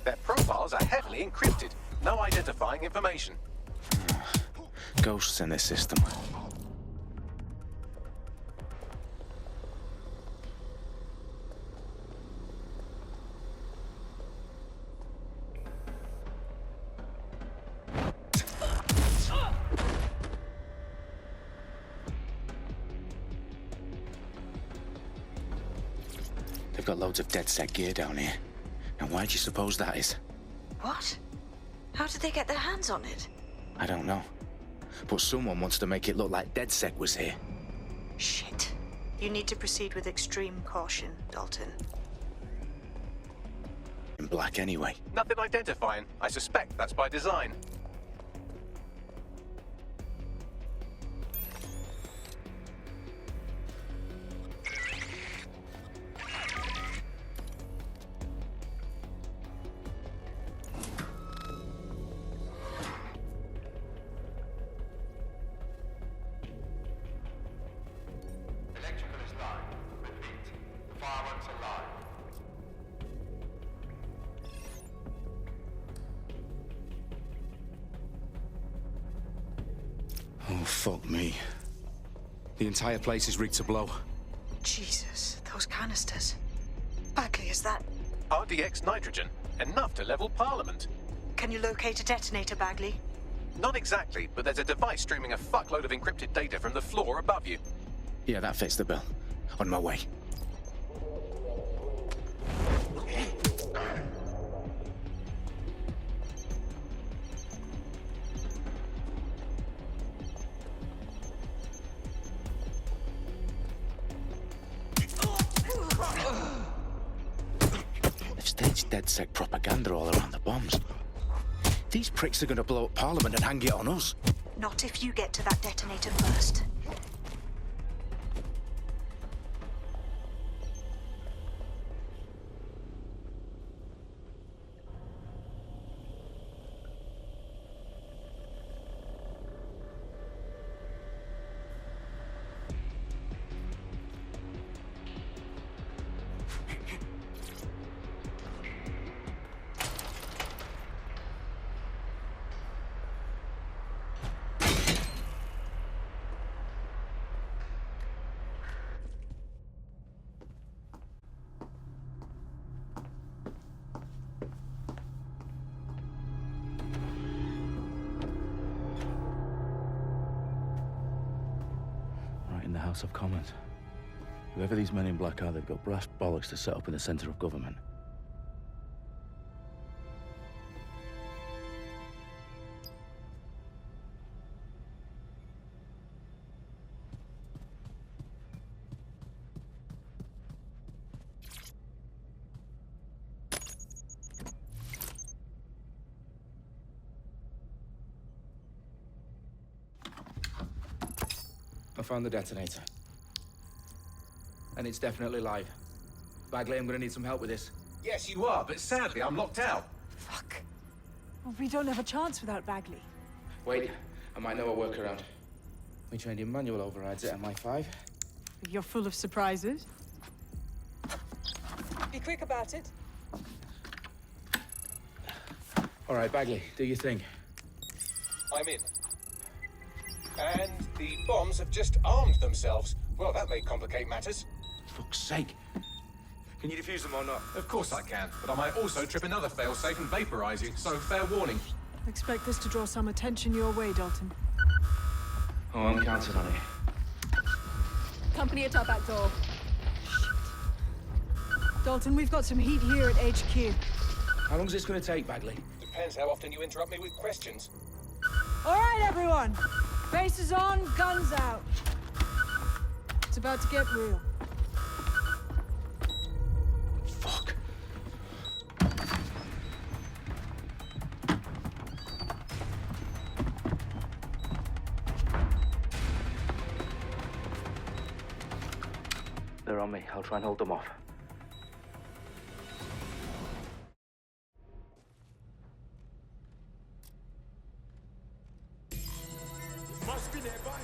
Their profiles are heavily encrypted. No identifying information. Ghosts in this system. They've got loads of DedSec gear down here. And why do you suppose that is? What? How did they get their hands on it? I don't know. But someone wants to make it look like DedSec was here. Shit. You need to proceed with extreme caution, Dalton. In black anyway. Nothing identifying. I suspect that's by design. Oh, fuck me. The entire place is rigged to blow. Jesus, those canisters. Bagley, is that... RDX nitrogen. Enough to level Parliament. Can you locate a detonator, Bagley? Not exactly, but there's a device streaming a fuckload of encrypted data from the floor above you. Yeah, that fits the bill. On my way. They've staged DedSec propaganda all around the bombs. These pricks are going to blow up Parliament and hang it on us. Not if you get to that detonator first. In the House of Commons. Whoever these men in black are, they've got brass bollocks to set up in the centre of government. I found the detonator. And it's definitely live. Bagley, I'm gonna need some help with this. Yes, you are, but sadly I'm locked out. Fuck. Well, we don't have a chance without Bagley. Wait, I might know a workaround. We trained in manual overrides at MI5. You're full of surprises. Be quick about it. All right, Bagley, do your thing. I'm in. And the bombs have just armed themselves. Well, that may complicate matters. Fuck's sake. Can you defuse them or not? Of course I can, but I might also trip another failsafe and vaporize you, so fair warning. Expect this to draw some attention your way, Dalton. Oh, I'm counting on it. Company at our back door. Shit. Dalton, we've got some heat here at HQ. How long is this gonna take, Bagley? Depends how often you interrupt me with questions. All right, everyone. Faces on, guns out. It's about to get real. Fuck. They're on me. I'll try and hold them off. Must be nearby.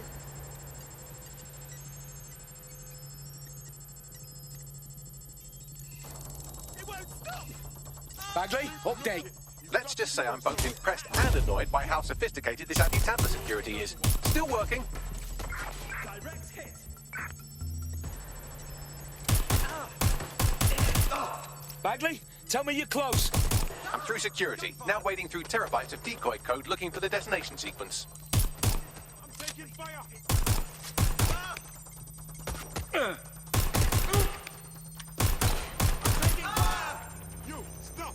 Bagley, update. Let's just say I'm both impressed and annoyed by how sophisticated this anti-tamper security is. Still working. Direct hit. Bagley, tell me you're close. I'm through security, now wading through terabytes of decoy code looking for the detonation sequence. I'm taking fire. You stop.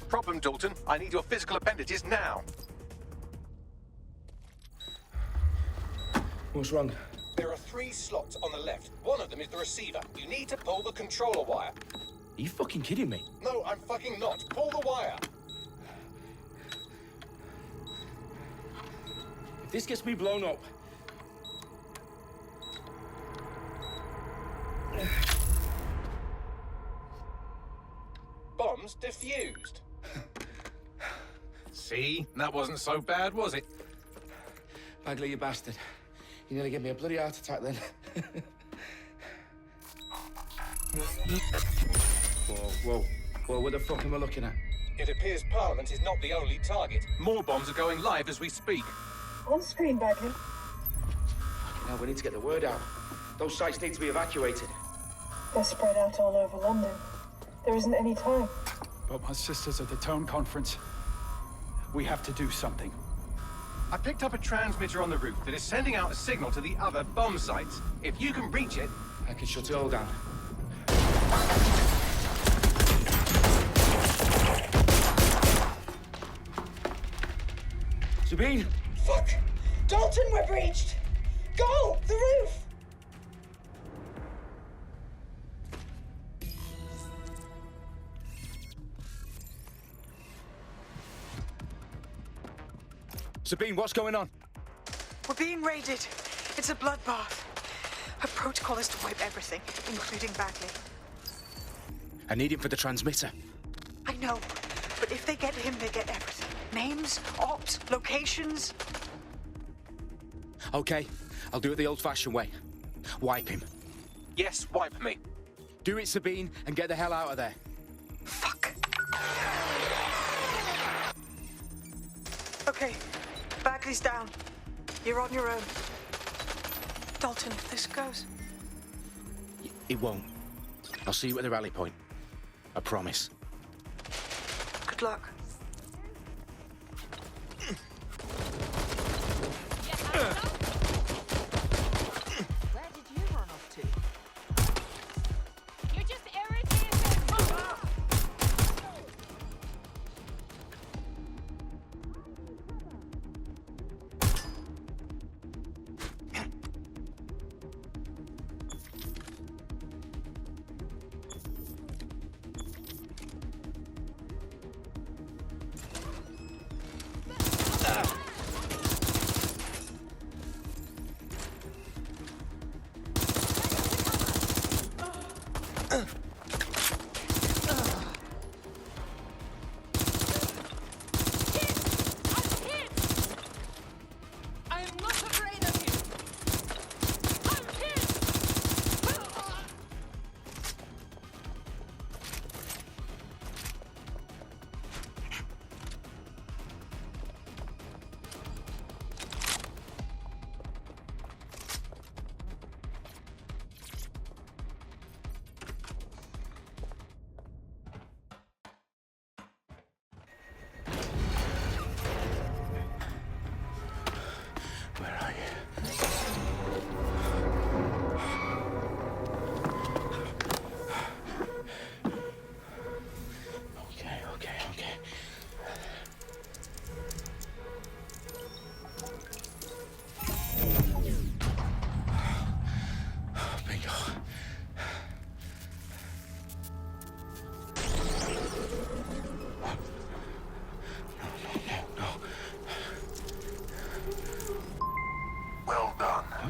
Problem, Dalton. I need your physical appendages now. What's wrong? There are 3 slots on the left. One of them is the receiver. You need to pull the controller wire. Are you fucking kidding me? No, I'm fucking not. Pull the wire. If this gets me blown up... Bombs defused. See? That wasn't so bad, was it? Bagley, you bastard. You nearly gave me a bloody heart attack then. Whoa. What the fuck am I looking at? It appears Parliament is not the only target. More bombs are going live as we speak. On screen, Bagley. Now we need to get the word out. Those sites need to be evacuated. They're spread out all over London. There isn't any time. But my sister's at the town conference. We have to do something. I picked up a transmitter on the roof that is sending out a signal to the other bomb sites. If you can reach it... I can shut it all down. Sabine! Fuck! Dalton, we're breached! Go! The roof! Sabine, what's going on? We're being raided. It's a bloodbath. Her protocol is to wipe everything, including Bagley. I need him for the transmitter. I know, but if they get him, they get everything. Names, ops, locations. Okay, I'll do it the old-fashioned way. Wipe him. Yes, wipe me. Do it, Sabine, and get the hell out of there. Fuck. Okay, Bagley's down. You're on your own. Dalton, if this goes... It won't. I'll see you at the rally point. I promise. Good luck. Where did you run off to? You're just irritating.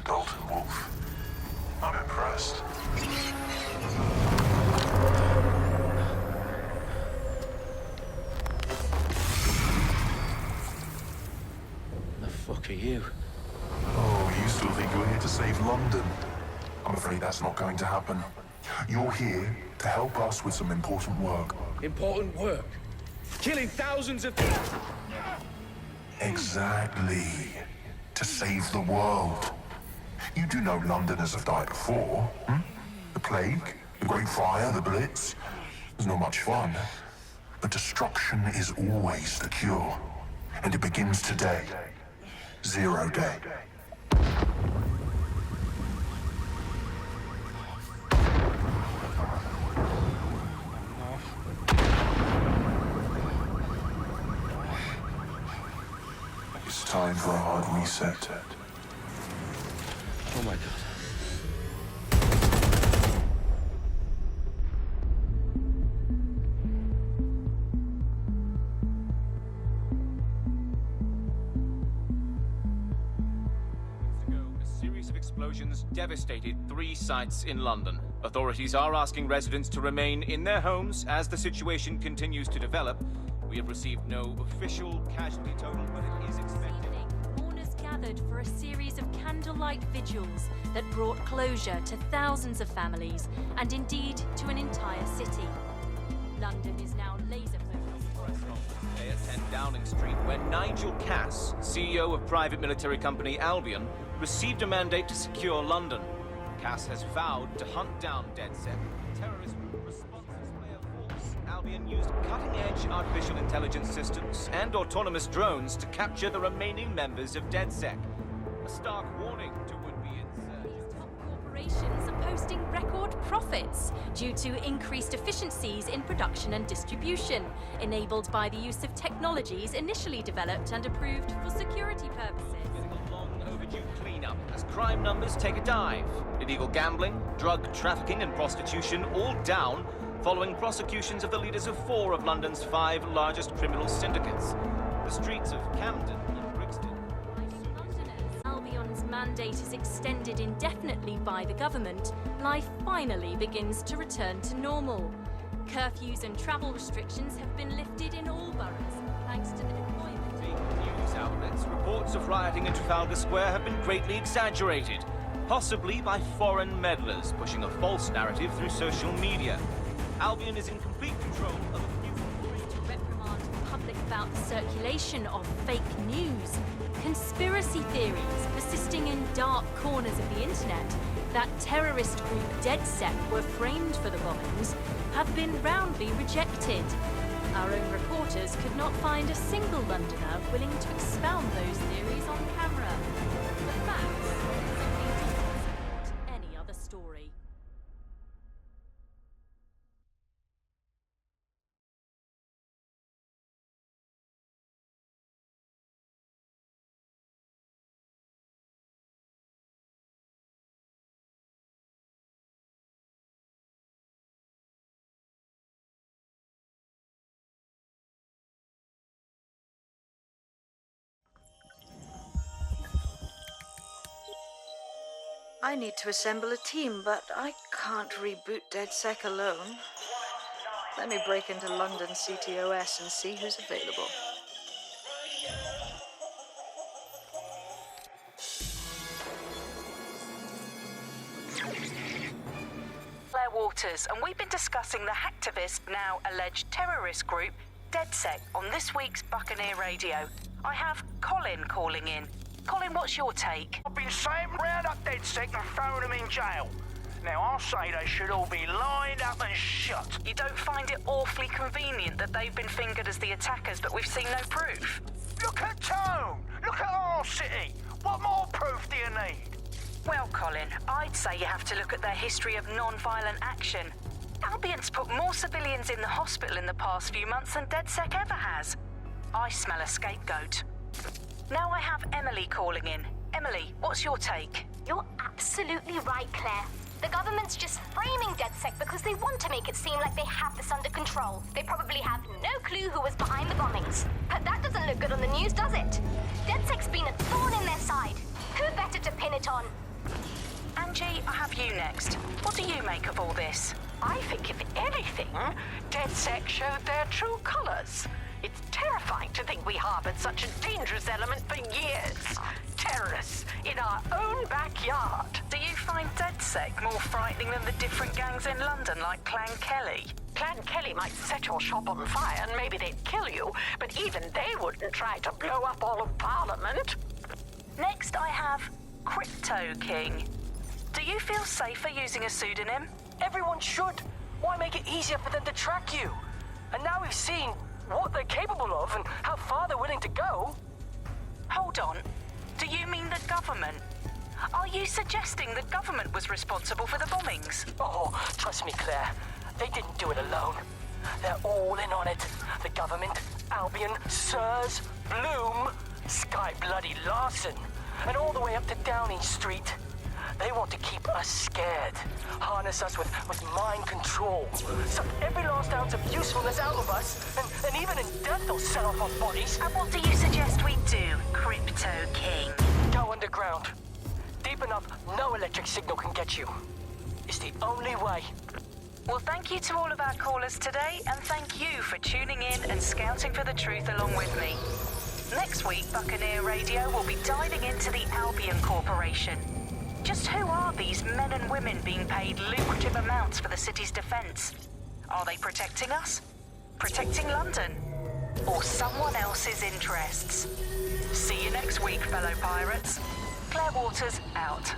Dalton Wolf. I'm impressed. The fuck are you? Oh, you still think you're here to save London? I'm afraid that's not going to happen. You're here to help us with some important work. Important work. Killing thousands of... Exactly. To save the world. You do know Londoners have died before, hmm? The plague, the Great Fire, the Blitz. It's not much fun. But destruction is always the cure. And it begins today. 0 day. It's time for a hard reset. Oh my God. A series of explosions devastated 3 sites in London. Authorities are asking residents to remain in their homes as the situation continues to develop. We have received no official casualty total, but it is expected. Mourners gathered for a series of candlelight vigils that brought closure to thousands of families and indeed to an entire city. London is now laser focused. Today at 10 Downing Street, where Nigel Cass, CEO of private military company Albion, received a mandate to secure London. Cass has vowed to hunt down DedSec. Terrorist responses play a force. Albion used cutting-edge artificial intelligence systems and autonomous drones to capture the remaining members of DedSec. A stark warning to would-be insurgents. Top corporations are posting record profits due to increased efficiencies in production and distribution, enabled by the use of technologies initially developed and approved for security purposes. Overdue cleanup as crime numbers take a dive. Illegal gambling, drug trafficking and prostitution all down following prosecutions of the leaders of 4 of London's 5 largest criminal syndicates. The streets of Camden and Brixton. Albion's mandate is extended indefinitely by the government. Life finally begins to return to normal. Curfews and travel restrictions have been lifted in all boroughs, thanks to the deployment. News outlets, reports of rioting in Trafalgar Square have been greatly exaggerated, possibly by foreign meddlers pushing a false narrative through social media. Albion is in complete control of a few... To reprimand the public about the circulation of fake news, conspiracy theories persisting in dark corners of the internet that terrorist group DedSec were framed for the bombings have been roundly rejected. Our own reporters could not find a single Londoner willing to expound those theories on camera. The facts simply do not support any other story. I need to assemble a team, but I can't reboot DedSec alone. Let me break into London CTOS and see who's available. Claire Waters, and we've been discussing the hacktivist, now alleged terrorist group, DedSec, on this week's Buccaneer Radio. I have Colin calling in. Colin, what's your take? I've been saying round up DedSec and throwing them in jail. Now, I'll say they should all be lined up and shot. You don't find it awfully convenient that they've been fingered as the attackers, but we've seen no proof? Look at Tone! Look at our city! What more proof do you need? Well, Colin, I'd say you have to look at their history of non-violent action. Albion's put more civilians in the hospital in the past few months than DedSec ever has. I smell a scapegoat. Now I have Emily calling in. Emily, what's your take? You're absolutely right, Claire. The government's just framing DedSec because they want to make it seem like they have this under control. They probably have no clue who was behind the bombings. But that doesn't look good on the news, does it? DedSec's been a thorn in their side. Who better to pin it on Archie, I have you next. What do you make of all this? I think, if anything, DedSec showed their true colors. It's terrifying to think we harbored such a dangerous element for years. Terrorists in our own backyard. Do you find DedSec more frightening than the different gangs in London like Clan Kelly? Clan Kelly might set your shop on fire and maybe they'd kill you, but even they wouldn't try to blow up all of Parliament. Next, I have Crypto King. Do you feel safer using a pseudonym? Everyone should. Why make it easier for them to track you? And now we've seen what they're capable of and how far they're willing to go. Hold on. Do you mean the government? Are you suggesting the government was responsible for the bombings? Oh, trust me, Claire. They didn't do it alone. They're all in on it. The government, Albion, Sirs, Bloom, Sky Bloody Larson, and all the way up to Downing Street. They want to keep us scared, harness us with mind control, suck every last ounce of usefulness out of us, and even in death they'll set off our bodies. And what do you suggest we do, Crypto King? Go underground. Deep enough, no electric signal can get you. It's the only way. Well, thank you to all of our callers today, and thank you for tuning in and scouting for the truth along with me. Next week, Buccaneer Radio will be diving into the Albion Corporation. Just who are these men and women being paid lucrative amounts for the city's defense? Are they protecting us? Protecting London? Or someone else's interests? See you next week, fellow pirates. Claire Waters, out.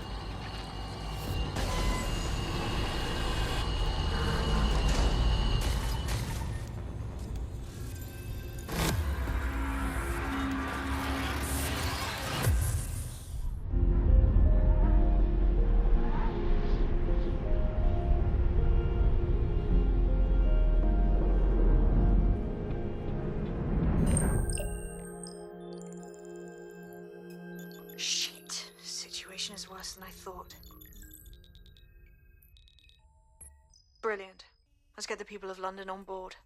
Shit. Situation is worse than I thought. Brilliant. Let's get the people of London on board.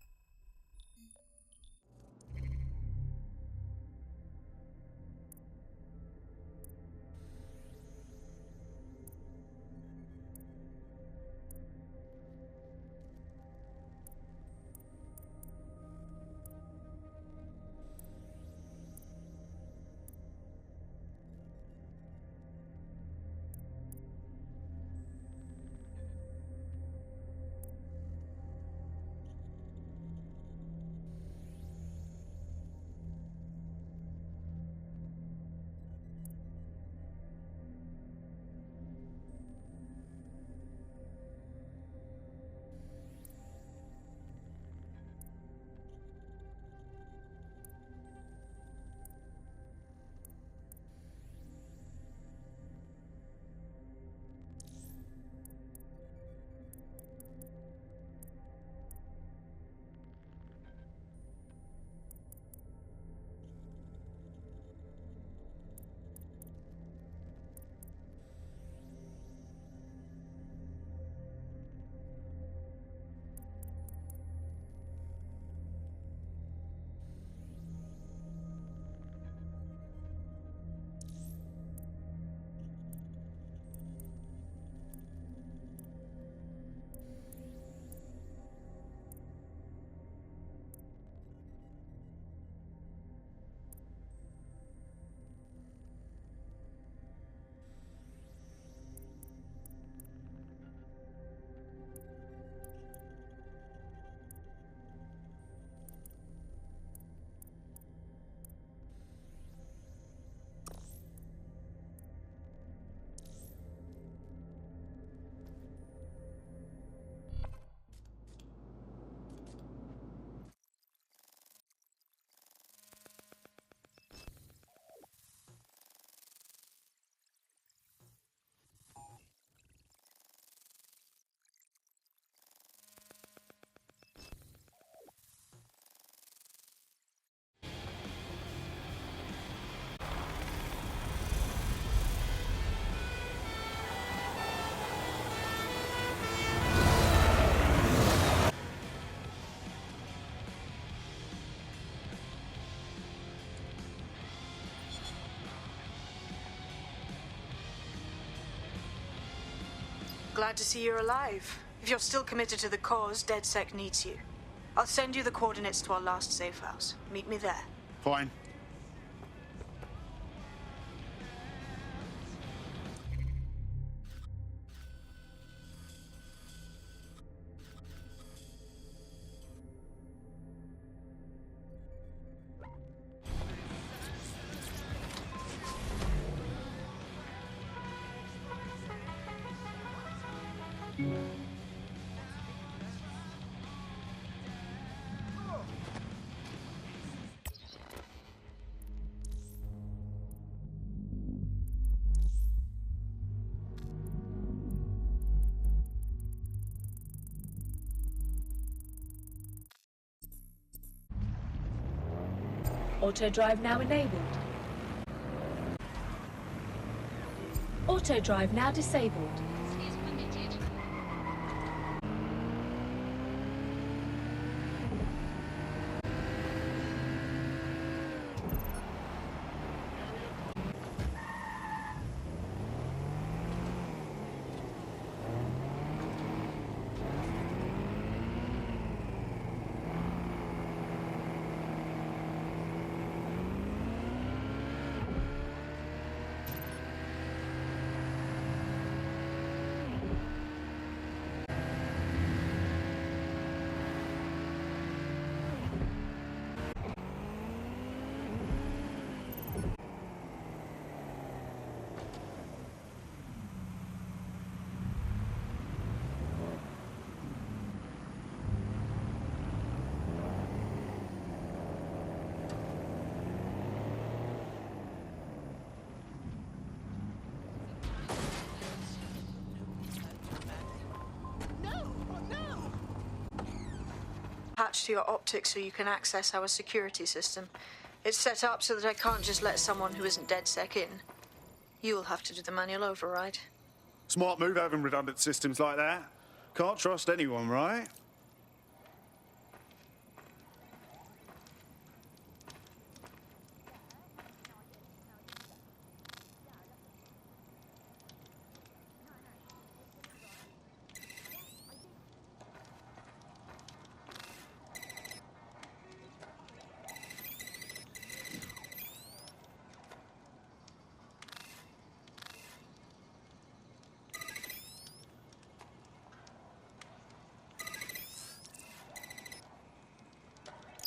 Glad to see you're alive. If you're still committed to the cause, DedSec needs you. I'll send you the coordinates to our last safe house. Meet me there. Fine. Auto drive now enabled. Auto drive now disabled. Attached to your optics so you can access our security system. It's set up so that I can't just let someone who isn't DedSec in. You'll have to do the manual override. Smart move having redundant systems like that. Can't trust anyone, right?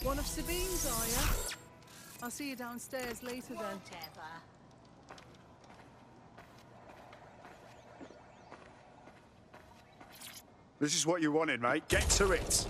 One of Sabine's, are you? I'll see you downstairs later then. This is what you wanted, mate. Get to it.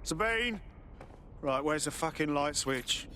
Sabine! Right, where's the fucking light switch?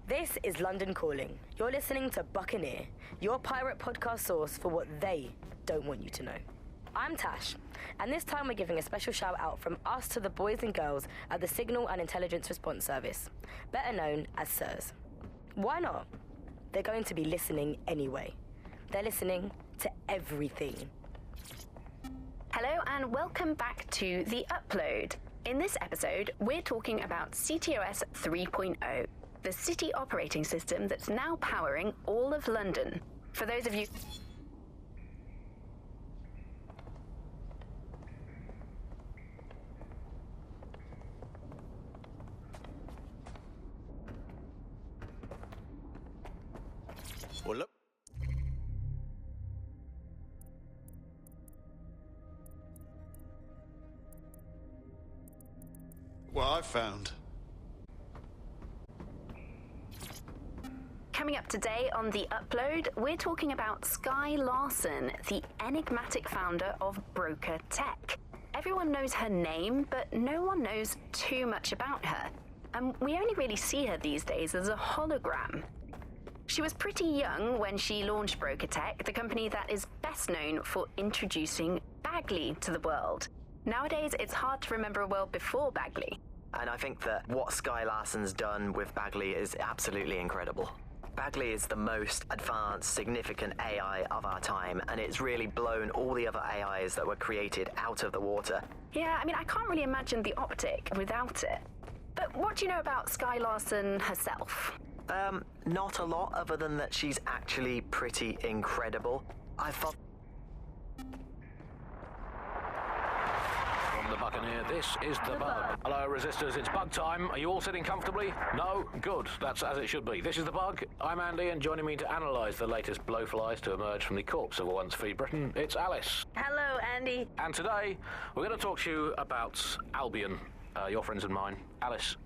This is London Calling. You're listening to Buccaneer, your pirate podcast source for what they don't want you to know. I'm Tash, and this time we're giving a special shout out from us to the boys and girls at the Signal and Intelligence Response Service, better known as SIRS. Why not? They're going to be listening anyway. They're listening to everything. Hello and welcome back to The Upload. In this episode, we're talking about CTOS 3.0, the city operating system that's now powering all of London. For those of you... Well, look. What I found. Coming up today on The Upload, we're talking about Skye Larson, the enigmatic founder of Broker Tech. Everyone knows her name, but no one knows too much about her. And we only really see her these days as a hologram. She was pretty young when she launched Broker Tech, the company that is best known for introducing Bagley to the world. Nowadays, it's hard to remember a world before Bagley. And I think that what Skye Larson's done with Bagley is absolutely incredible. Bagley is the most advanced, significant AI of our time, and it's really blown all the other AIs that were created out of the water. Yeah, I mean, I can't really imagine the Optic without it. But what do you know about Skye Larson herself? Not a lot, other than that she's actually pretty incredible. I thought... From the Buccaneer, this is the Bug. Hello, Resistors, it's Bug time. Are you all sitting comfortably? No? Good. That's as it should be. This is the Bug. I'm Andy, and joining me to analyse the latest blowflies to emerge from the corpse of a once free Britain, it's Alice. Hello, Andy. And today, we're going to talk to you about Albion, your friends and mine. Alice,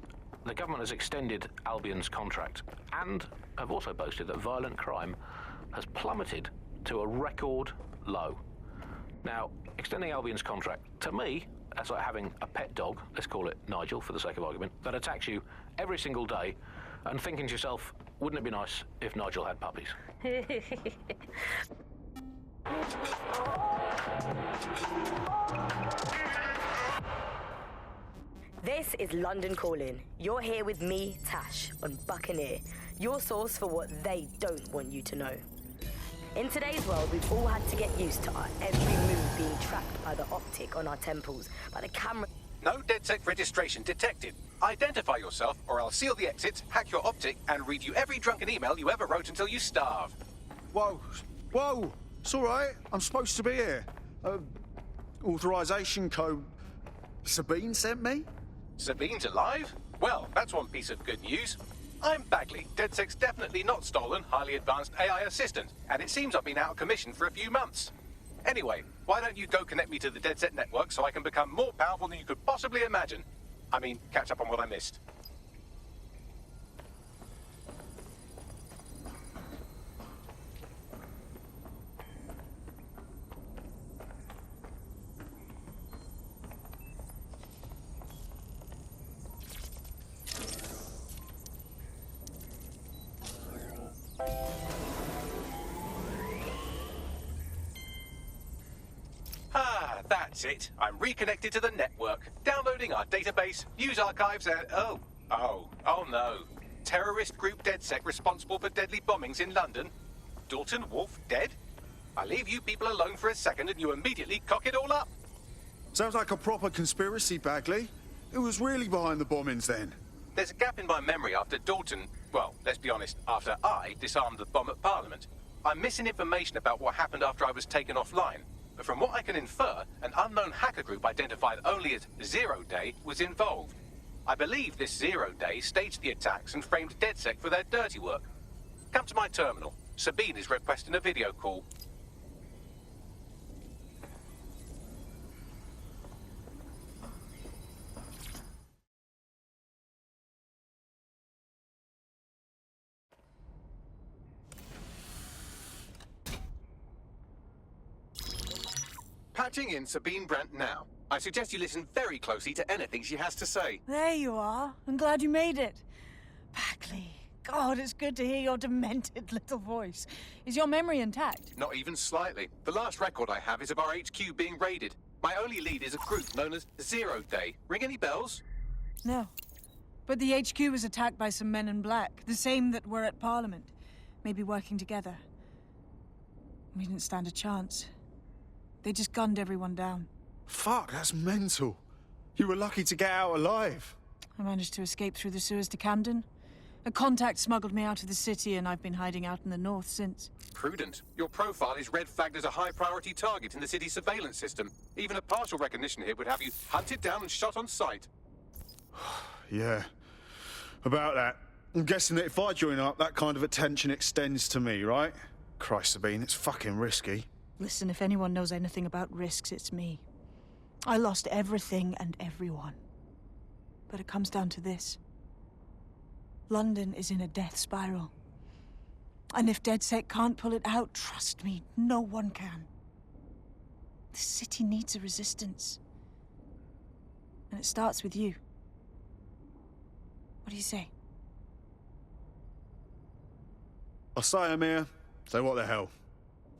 the government has extended Albion's contract and have also boasted that violent crime has plummeted to a record low. Now, extending Albion's contract, to me, that's like having a pet dog, let's call it Nigel for the sake of argument, that attacks you every single day and thinking to yourself, wouldn't it be nice if Nigel had puppies? This is London Calling. You're here with me, Tash, on Buccaneer, your source for what they don't want you to know. In today's world, we've all had to get used to our every move being tracked by the optic on our temples, by the camera... No DedSec registration detected. Identify yourself, or I'll seal the exits, hack your optic, and read you every drunken email you ever wrote until you starve. Whoa, whoa, it's all right. I'm supposed to be here. Authorization code Sabine sent me? Sabine's alive? Well, that's one piece of good news. I'm Bagley, DedSec's definitely not stolen, highly advanced AI assistant, and it seems I've been out of commission for a few months. Anyway, why don't you go connect me to the DedSec network so I can become more powerful than you could possibly imagine? I mean, catch up on what I missed. That's it. I'm reconnected to the network, downloading our database, news archives, and... Oh no. Terrorist group DedSec responsible for deadly bombings in London. Dalton Wolf dead? I leave you people alone for a second and you immediately cock it all up. Sounds like a proper conspiracy, Bagley. Who was really behind the bombings then? There's a gap in my memory after Dalton... Well, let's be honest, after I disarmed the bomb at Parliament. I'm missing information about what happened after I was taken offline. But from what I can infer, an unknown hacker group identified only as Zero Day was involved. I believe this 0 Day staged the attacks and framed DedSec for their dirty work. Come to my terminal. Sabine is requesting a video call. Patching in Sabine Brandt now. I suggest you listen very closely to anything she has to say. There you are. I'm glad you made it. Bagley, God, it's good to hear your demented little voice. Is your memory intact? Not even slightly. The last record I have is of our HQ being raided. My only lead is a group known as 0 Day. Ring any bells? No. But the HQ was attacked by some men in black, the same that were at Parliament. Maybe working together. We didn't stand a chance. They just gunned everyone down. Fuck, that's mental. You were lucky to get out alive. I managed to escape through the sewers to Camden. A contact smuggled me out of the city, and I've been hiding out in the north since. Prudent. Your profile is red flagged as a high-priority target in the city's surveillance system. Even a partial recognition here would have you hunted down and shot on sight. Yeah, about that. I'm guessing that if I join up, that kind of attention extends to me, right? Christ, Sabine, it's fucking risky. Listen, if anyone knows anything about risks, it's me. I lost everything and everyone. But it comes down to this. London is in a death spiral. And if DedSec can't pull it out, trust me, no one can. The city needs a resistance. And it starts with you. What do you say? I'll say, Amir. So what the hell?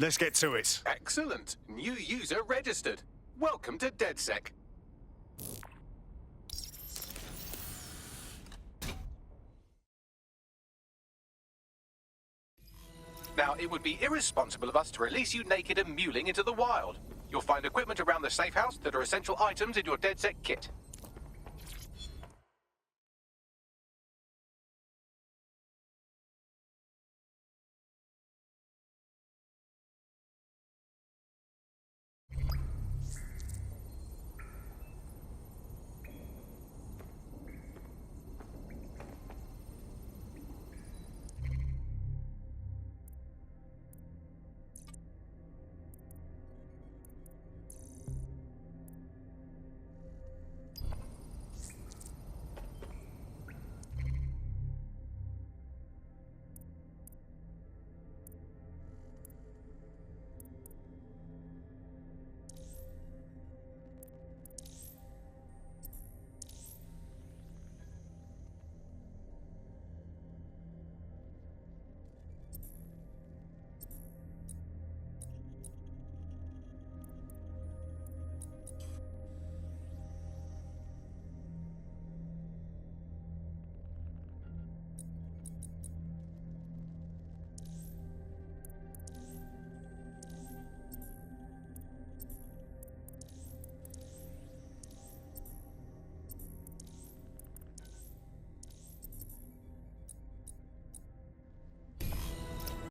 Let's get to it. Excellent. New user registered. Welcome to DedSec. Now, it would be irresponsible of us to release you naked and mewling into the wild. You'll find equipment around the safe house that are essential items in your DedSec kit.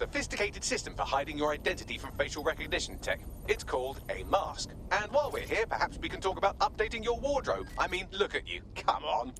Sophisticated system for hiding your identity from facial recognition tech. It's called a mask. And while we're here, perhaps we can talk about updating your wardrobe. I mean, look at you. Come on.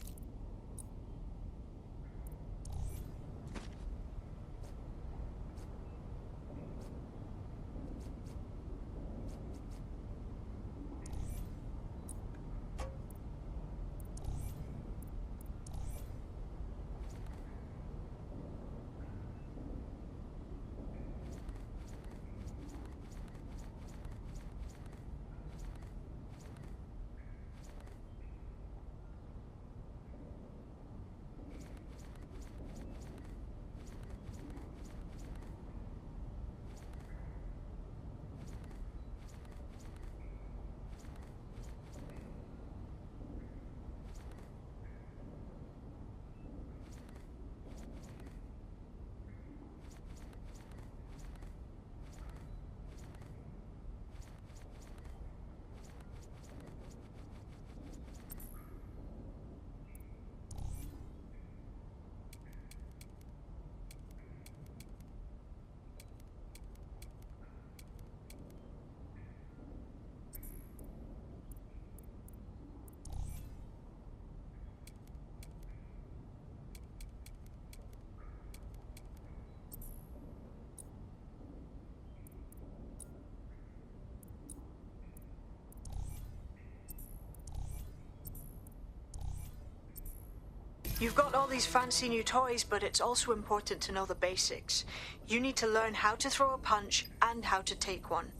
You've got all these fancy new toys, but it's also important to know the basics. You need to learn how to throw a punch and how to take one.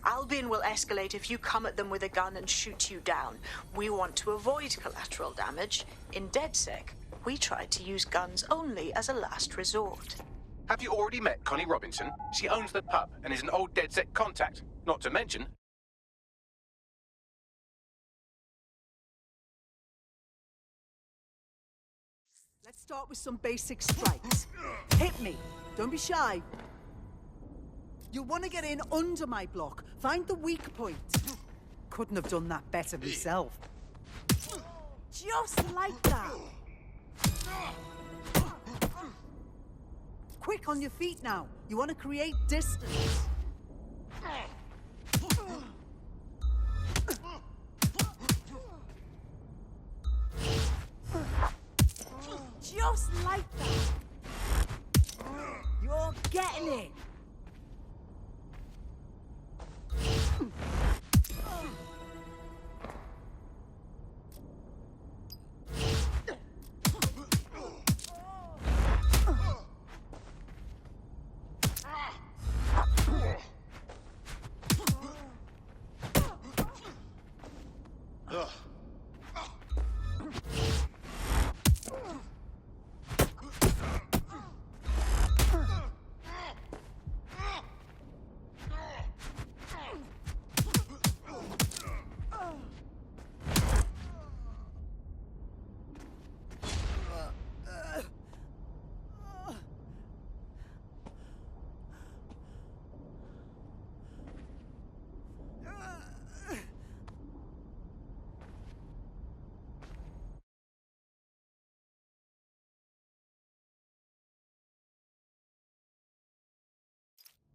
Albion will escalate if you come at them with a gun and shoot you down. We want to avoid collateral damage. In DedSec, We tried to use guns only as a last resort. Have you already met Connie Robinson? She owns the pub and is an old DedSec contact. Not to mention... Let's start with some basic strikes. Hit me. Don't be shy. You'll want to get in under my block. Find the weak point. Couldn't have done that better myself. Just like that. Quick on your feet now. You want to create distance. Just like that. You're getting it.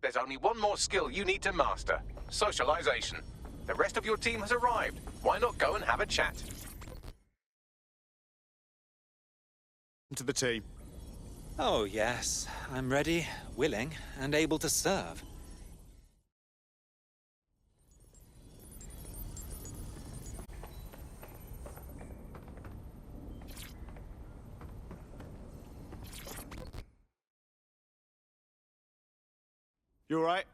There's only one more skill you need to master. Socialization. The rest of your team has arrived. Why not go and have a chat? To the team. Oh, yes. I'm ready, willing, and able to serve. You alright?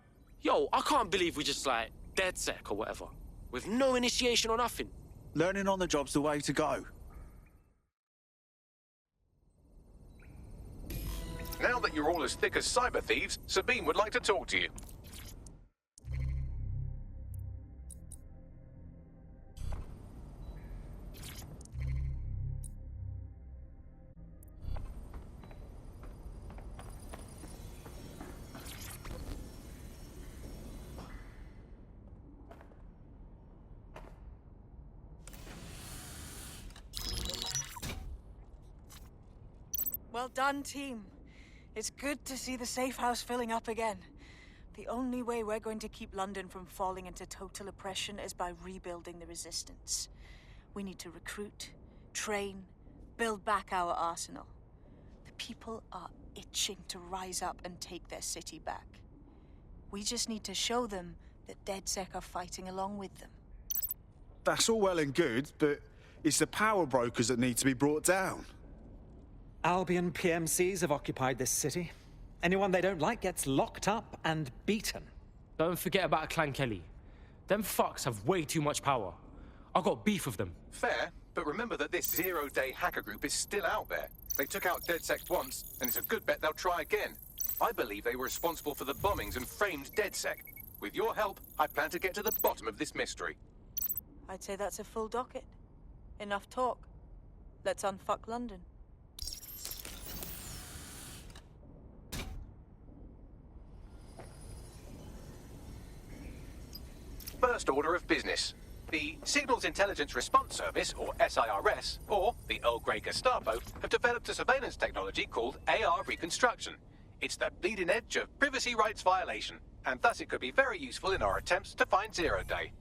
Yo, I can't believe we just, like, DedSec or whatever. With no initiation or nothing. Learning on the job's the way to go. Now that you're all as thick as cyber thieves, Sabine would like to talk to you. Well done, team. It's good to see the safe house filling up again. The only way we're going to keep London from falling into total oppression is by rebuilding the resistance. We need to recruit, train, build back our arsenal. The people are itching to rise up and take their city back. We just need to show them that DedSec are fighting along with them. That's all well and good, but it's the power brokers that need to be brought down. Albion PMCs have occupied this city. Anyone they don't like gets locked up and beaten. Don't forget about Clan Kelly. Them fucks have way too much power. I got beef with them. Fair, but remember that this zero-day hacker group is still out there. They took out DedSec once, and it's a good bet they'll try again. I believe they were responsible for the bombings and framed DedSec. With your help, I plan to get to the bottom of this mystery. I'd say that's a full docket. Enough talk. Let's unfuck London. First order of business. The Signals Intelligence Response Service, or SIRS, or the Earl Grey Gestapo, have developed a surveillance technology called AR Reconstruction. It's the bleeding edge of privacy rights violation, and thus it could be very useful in our attempts to find Zero Day.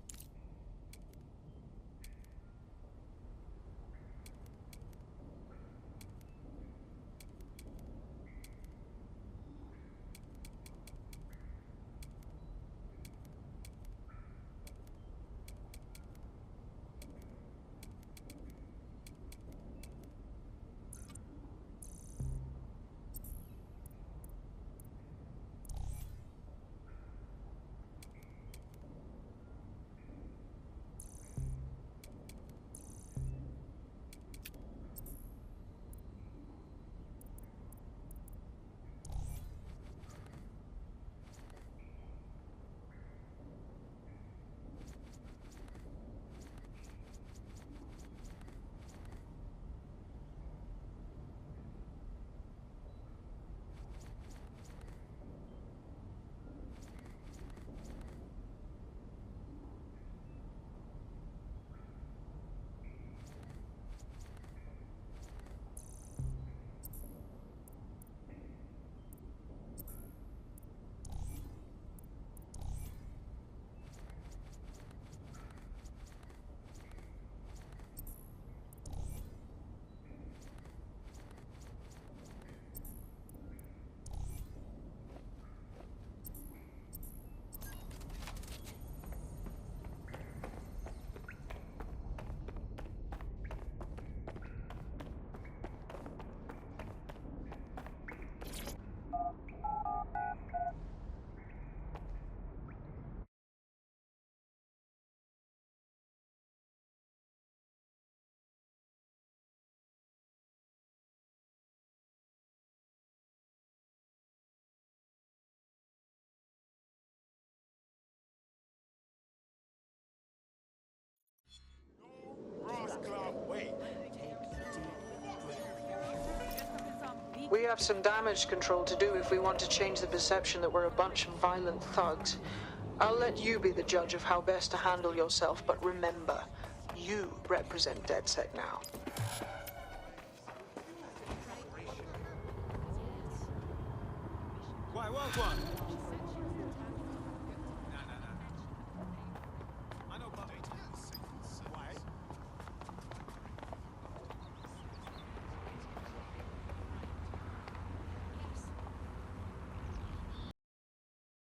We have some damage control to do if we want to change the perception that we're a bunch of violent thugs. I'll let you be the judge of how best to handle yourself, but remember, you represent DedSec now. Quite well, one.